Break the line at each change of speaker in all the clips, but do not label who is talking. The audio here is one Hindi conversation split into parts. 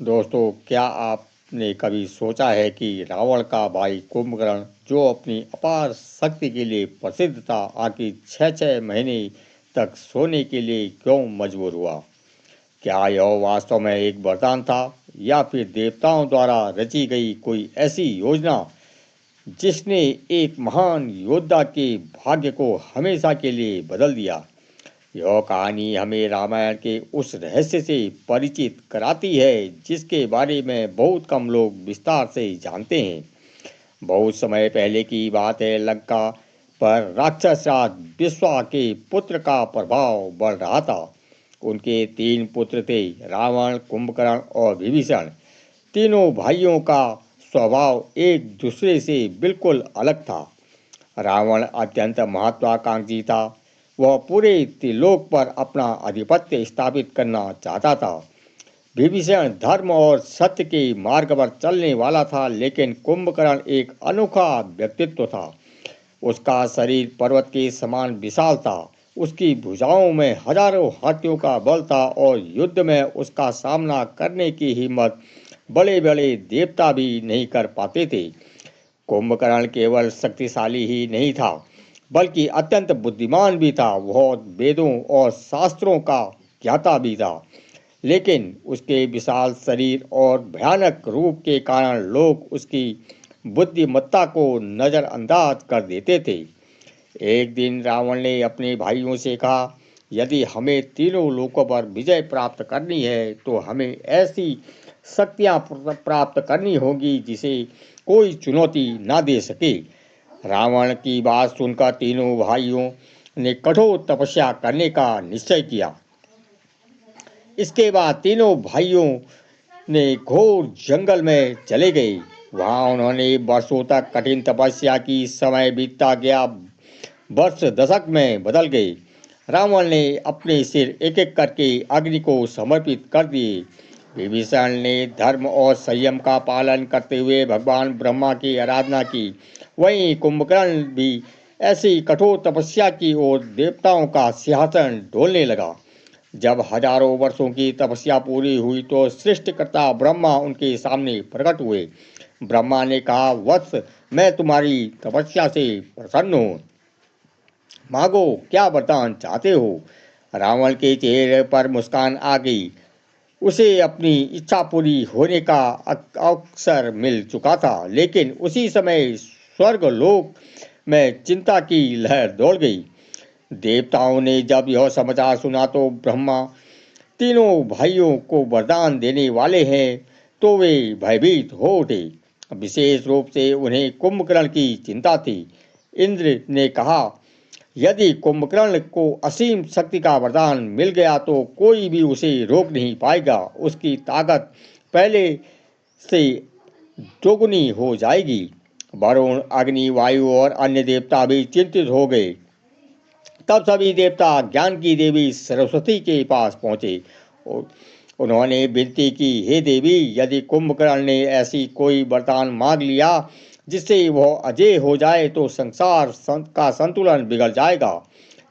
दोस्तों, क्या आपने कभी सोचा है कि रावण का भाई कुंभकर्ण, जो अपनी अपार शक्ति के लिए प्रसिद्ध था, आखिर 6-6 महीने तक सोने के लिए क्यों मजबूर हुआ? क्या यह वास्तव में एक वरदान था, या फिर देवताओं द्वारा रची गई कोई ऐसी योजना जिसने एक महान योद्धा के भाग्य को हमेशा के लिए बदल दिया? यह कहानी हमें रामायण के उस रहस्य से परिचित कराती है जिसके बारे में बहुत कम लोग विस्तार से जानते हैं। बहुत समय पहले की बात है। लंका पर राक्षस राज विश्वा के पुत्र का प्रभाव बढ़ रहा था। उनके 3 पुत्र थे, रावण, कुंभकर्ण और विभीषण। तीनों भाइयों का स्वभाव एक दूसरे से बिल्कुल अलग था। रावण अत्यंत महत्वाकांक्षी था। वह पूरे त्रिलोक पर अपना आधिपत्य स्थापित करना चाहता था। विभीषण धर्म और सत्य के मार्ग पर चलने वाला था, लेकिन कुंभकर्ण एक अनोखा व्यक्तित्व था। उसका शरीर पर्वत के समान विशाल था। उसकी भुजाओं में हजारों हाथियों का बल था और युद्ध में उसका सामना करने की हिम्मत बड़े बड़े देवता भी नहीं कर पाते थे। कुंभकर्ण केवल शक्तिशाली ही नहीं था, बल्कि अत्यंत बुद्धिमान भी था। वह वेदों और शास्त्रों का ज्ञाता भी था, लेकिन उसके विशाल शरीर और भयानक रूप के कारण लोग उसकी बुद्धिमत्ता को नज़रअंदाज कर देते थे। एक दिन रावण ने अपने भाइयों से कहा, यदि हमें तीनों लोकों पर विजय प्राप्त करनी है तो हमें ऐसी शक्तियाँ प्राप्त करनी होगी जिसे कोई चुनौती ना दे सके। रावण की बात सुनकर तीनों भाइयों ने कठोर तपस्या करने का निश्चय किया। इसके बाद तीनों भाइयों ने घोर जंगल में चले गए। वहां उन्होंने वर्षों तक कठिन तपस्या की। समय बीतता गया, वर्ष दशक में बदल गए। रावण ने अपने सिर एक एक करके अग्नि को समर्पित कर दिए। विभीषण ने धर्म और संयम का पालन करते हुए भगवान ब्रह्मा की आराधना की। वहीं कुंभकर्ण भी ऐसी कठोर तपस्या की और देवताओं का सिंहासन ढोलने लगा। जब हजारों वर्षों की तपस्या पूरी हुई तो सृष्टिकर्ता ब्रह्मा उनके सामने प्रकट हुए। ब्रह्मा ने कहा, वत्स, मैं तुम्हारी तपस्या से प्रसन्न हूँ। मांगो, क्या वरदान चाहते हो? रावण के चेहरे पर मुस्कान आ गई। उसे अपनी इच्छा पूरी होने का अवसर मिल चुका था, लेकिन उसी समय स्वर्ग लोक में चिंता की लहर दौड़ गई। देवताओं ने जब यह समाचार सुना तो ब्रह्मा तीनों भाइयों को वरदान देने वाले हैं तो वे भयभीत हो उठे। विशेष रूप से उन्हें कुंभकर्ण की चिंता थी। इंद्र ने कहा, यदि कुंभकर्ण को असीम शक्ति का वरदान मिल गया तो कोई भी उसे रोक नहीं पाएगा। उसकी ताकत पहले से दोगुनी हो जाएगी। वरुण, अग्नि, वायु और अन्य देवता भी चिंतित हो गए। तब सभी देवता ज्ञान की देवी सरस्वती के पास पहुँचे। उन्होंने विनती की, हे देवी, यदि कुंभकर्ण ने ऐसी कोई वरदान मांग लिया जिससे वह अजय हो जाए तो संसार का संतुलन बिगड़ जाएगा।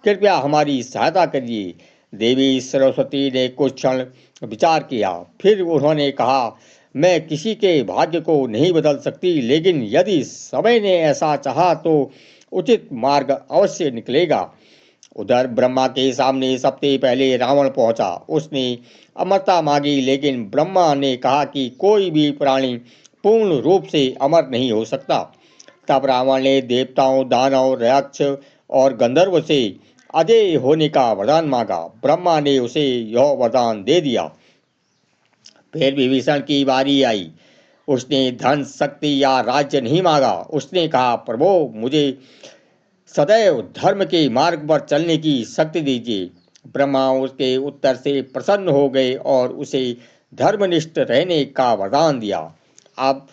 कृपया हमारी सहायता करिए। देवी सरस्वती ने कुछ क्षण विचार किया। फिर उन्होंने कहा, मैं किसी के भाग्य को नहीं बदल सकती, लेकिन यदि समय ने ऐसा चाहा तो उचित मार्ग अवश्य निकलेगा। उधर ब्रह्मा के सामने सबसे पहले रावण पहुंचा। उसने अमरता मांगी, लेकिन ब्रह्मा ने कहा कि कोई भी प्राणी पूर्ण रूप से अमर नहीं हो सकता। तब रावण ने देवताओं, दानव, यक्ष और गंधर्व से अजय होने का वरदान मांगा। ब्रह्मा ने उसे यह वरदान दे दिया। फिर विभीषण की बारी आई। उसने धन, शक्ति या राज्य नहीं मांगा। उसने कहा, प्रभु, मुझे सदैव धर्म के मार्ग पर चलने की शक्ति दीजिए। ब्रह्मा उसके उत्तर से प्रसन्न हो गए और उसे धर्मनिष्ठ रहने का वरदान दिया। अब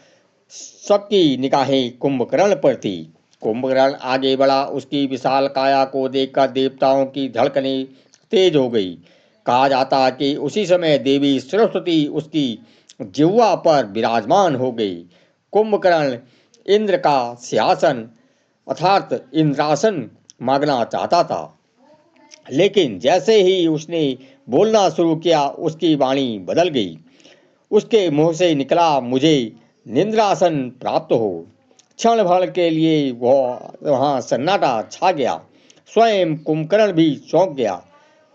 सबकी निगाहें कुंभकर्ण पर थी। कुंभकर्ण आगे बढ़ा। उसकी विशाल काया को देखकर देवताओं की धड़कनें तेज हो गई। कहा जाता है कि उसी समय देवी सरस्वती उसकी जिह्वा पर विराजमान हो गई। कुंभकर्ण इंद्र का सिंहासन अर्थात इंद्रासन मांगना चाहता था, लेकिन जैसे ही उसने बोलना शुरू किया उसकी वाणी बदल गई। उसके मुंह से निकला, मुझे निंद्रासन प्राप्त हो। क्षण भर के लिए वह वहां सन्नाटा छा गया। स्वयं कुंभकर्ण भी चौंक गया।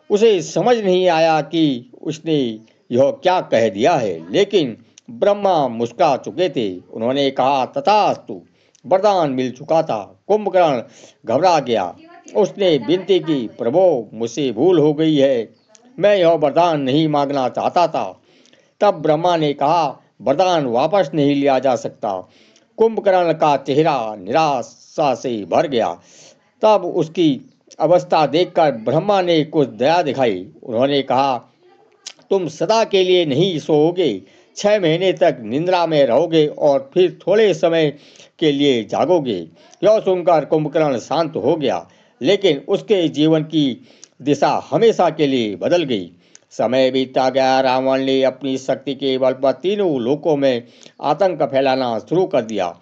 उसे समझ नहीं आया कि उसने यह क्या कह दिया है, लेकिन ब्रह्मा मुस्कुरा चुके थे। उन्होंने कहा, तथास्तु। वरदान मिल चुका था। कुंभकर्ण घबरा गया। उसने विनती की, प्रभो मुझसे भूल हो गई है, मैं यह वरदान नहीं मांगना चाहता था। तब ब्रह्मा ने कहा, वरदान वापस नहीं लिया जा सकता। कुंभकर्ण का चेहरा निराशा से भर गया। तब उसकी अवस्था देखकर ब्रह्मा ने कुछ दया दिखाई। उन्होंने कहा, तुम सदा के लिए नहीं सोओगे, 6 महीने तक निंद्रा में रहोगे और फिर थोड़े समय के लिए जागोगे। यह सुनकर कुंभकर्ण शांत हो गया, लेकिन उसके जीवन की दिशा हमेशा के लिए बदल गई। समय बीतता गया। रावण ने अपनी शक्ति के बल पर तीनों लोकों में आतंक फैलाना शुरू कर दिया।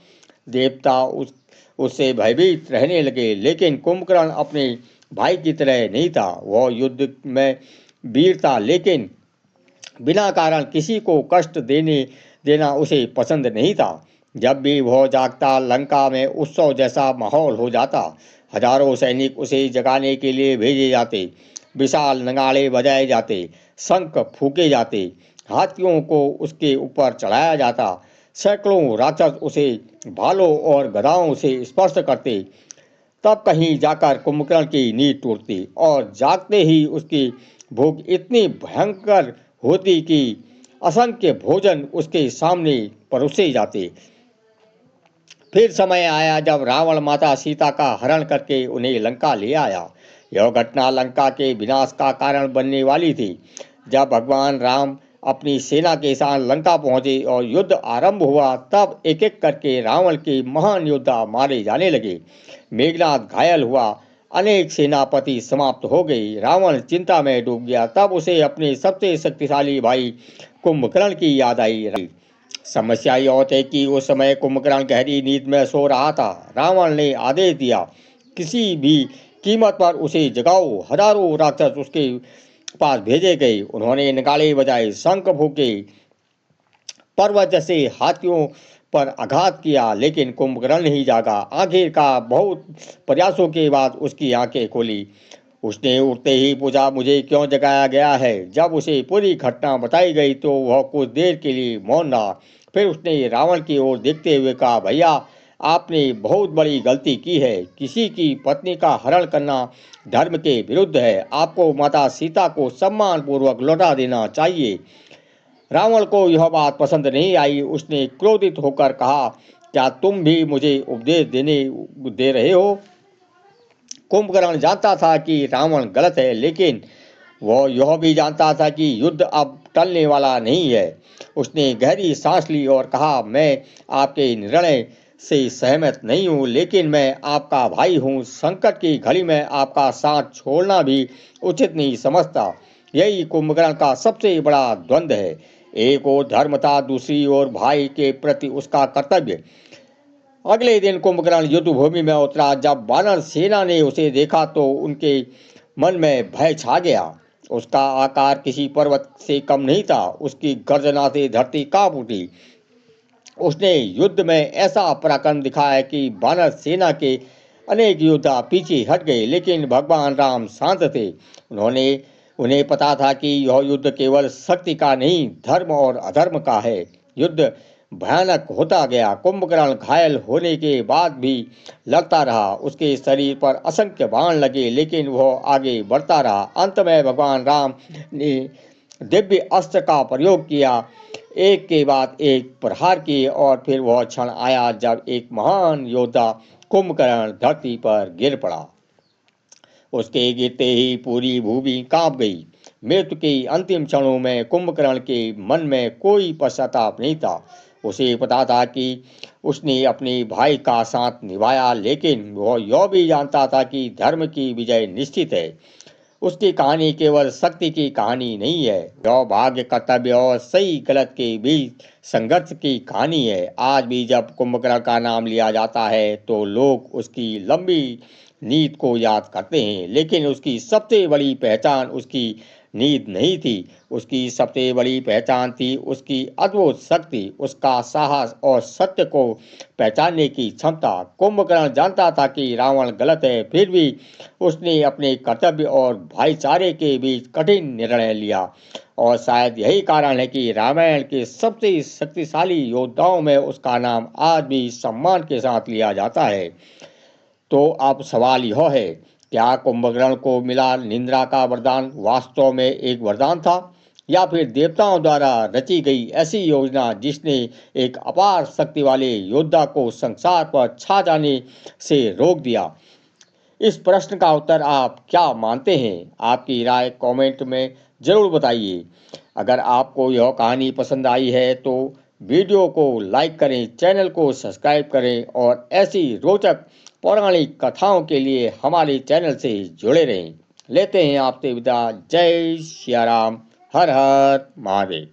देवता उससे भयभीत रहने लगे, लेकिन कुंभकर्ण अपने भाई की तरह नहीं था। वह युद्ध में वीर था, लेकिन बिना कारण किसी को कष्ट देना उसे पसंद नहीं था। जब भी वह जागता, लंका में उत्सव जैसा माहौल हो जाता। हजारों सैनिक उसे जगाने के लिए भेजे जाते। विशाल नगाड़े बजाए जाते, शंख फूके जाते, हाथियों को उसके ऊपर चढ़ाया जाता। सैकड़ों राक्षस उसे भालों और गदाओं से स्पर्श करते। तब कहीं जाकर कुंभकर्ण की नींद टूटती और जागते ही उसकी भूख इतनी भयंकर होती कि असंख्य भोजन उसके सामने परोसे जाते। फिर समय आया जब रावण माता सीता का हरण करके उन्हें लंका ले आया। यह घटना लंका के विनाश का कारण बनने वाली थी। जब भगवान राम अपनी सेना के साथ लंका पहुंचे और युद्ध आरंभ हुआ, तब एक एक करके रावण के महान योद्धा मारे जाने लगे। मेघनाद घायल हुआ, अनेक सेनापति समाप्त हो गए। रावण चिंता में डूब गया। तब उसे अपने सबसे शक्तिशाली भाई कुंभकर्ण की याद आई। समस्या यह थी कि उस समय कुंभकर्ण गहरी नींद में सो रहा था। रावण ने आदेश दिया, किसी भी कीमत पर उसे जगाओ। हजारों राक्षस उसके पास भेजे गए। उन्होंने नगाड़े बजाए, शंख फूके, पर्वत जैसे हाथियों पर आघात किया, लेकिन कुंभकर्ण नहीं जागा। आखिरकार बहुत प्रयासों के बाद उसकी आंखें खोली। उसने उठते ही पूछा, मुझे क्यों जगाया गया है? जब उसे पूरी घटना बताई गई तो वह कुछ देर के लिए मौन रहा। फिर उसने रावण की ओर देखते हुए कहा, भैया आपने बहुत बड़ी गलती की है। किसी की पत्नी का हरण करना धर्म के विरुद्ध है। आपको माता सीता को सम्मान पूर्वक लौटा देना चाहिए। रावण को यह बात पसंद नहीं आई। उसने क्रोधित होकर कहा, क्या तुम भी मुझे उपदेश दे रहे हो? कुंभकर्ण जानता था कि रावण गलत है, लेकिन वह यह भी जानता था कि युद्ध अब टलने वाला नहीं है। उसने गहरी सांस ली और कहा, मैं आपके निर्णय से सहमत नहीं हूँ, लेकिन मैं आपका भाई हूँ। संकट की घड़ी में आपका साथ छोड़ना भी उचित नहीं समझता। यही कुंभकर्ण का सबसे बड़ा द्वंद्व है। एक ओर धर्म था, दूसरी ओर भाई के प्रति उसका कर्तव्य। अगले दिन कुंभकर्ण युद्ध भूमि में उतरा। जब वानर सेना ने उसे देखा तो उनके मन में भय छा गया। उसका आकार किसी पर्वत से कम नहीं था। उसकी गर्जना से धरती कांप उठी। उसने युद्ध में ऐसा पराक्रम दिखाया कि वानर सेना के अनेक योद्धा पीछे हट गए, लेकिन भगवान राम शांत थे। उन्हें पता था कि यह युद्ध केवल शक्ति का नहीं, धर्म और अधर्म का है। युद्ध भयानक होता गया। कुंभकर्ण घायल होने के बाद भी लड़ता रहा। उसके शरीर पर असंख्य बाण लगे, लेकिन वह आगे बढ़ता रहा। अंत में भगवान राम ने दिव्य अस्त्र का प्रयोग किया, एक के बाद एक प्रहार किए, और फिर वह क्षण आया जब एक महान योद्धा कुंभकर्ण धरती पर गिर पड़ा। उसके गिरते ही पूरी भूमि कांप गई। मृत्यु के अंतिम क्षणों में कुंभकर्ण के मन में कोई पश्चाताप नहीं था। उसे पता था कि उसने अपने भाई का साथ निभाया, लेकिन वह यह भी जानता था कि धर्म की विजय निश्चित है। उसकी कहानी केवल शक्ति की कहानी नहीं है, यह भाग्य, कर्तव्य और सही गलत के बीच संघर्ष की कहानी है। आज भी जब कुंभकर्ण का नाम लिया जाता है तो लोग उसकी लंबी नीति को याद करते हैं, लेकिन उसकी सबसे बड़ी पहचान उसकी नींद नहीं थी। उसकी सबसे बड़ी पहचान थी उसकी अद्भुत शक्ति, उसका साहस और सत्य को पहचानने की क्षमता। कुंभकर्ण जानता था कि रावण गलत है, फिर भी उसने अपने कर्तव्य और भाईचारे के बीच कठिन निर्णय लिया। और शायद यही कारण है कि रामायण के सबसे शक्तिशाली योद्धाओं में उसका नाम आज भी सम्मान के साथ लिया जाता है। तो अब सवाल यह है, क्या कुंभकर्ण को मिला निंद्रा का वरदान वास्तव में एक वरदान था, या फिर देवताओं द्वारा रची गई ऐसी योजना जिसने एक अपार शक्ति वाले योद्धा को संसार पर छा जाने से रोक दिया? इस प्रश्न का उत्तर आप क्या मानते हैं? आपकी राय कमेंट में जरूर बताइए। अगर आपको यह कहानी पसंद आई है तो वीडियो को लाइक करें, चैनल को सब्सक्राइब करें और ऐसी रोचक पौराणिक कथाओं के लिए हमारे चैनल से जुड़े रहें। लेते हैं आपसे विदा। जय सिया राम, हर हर महादेव।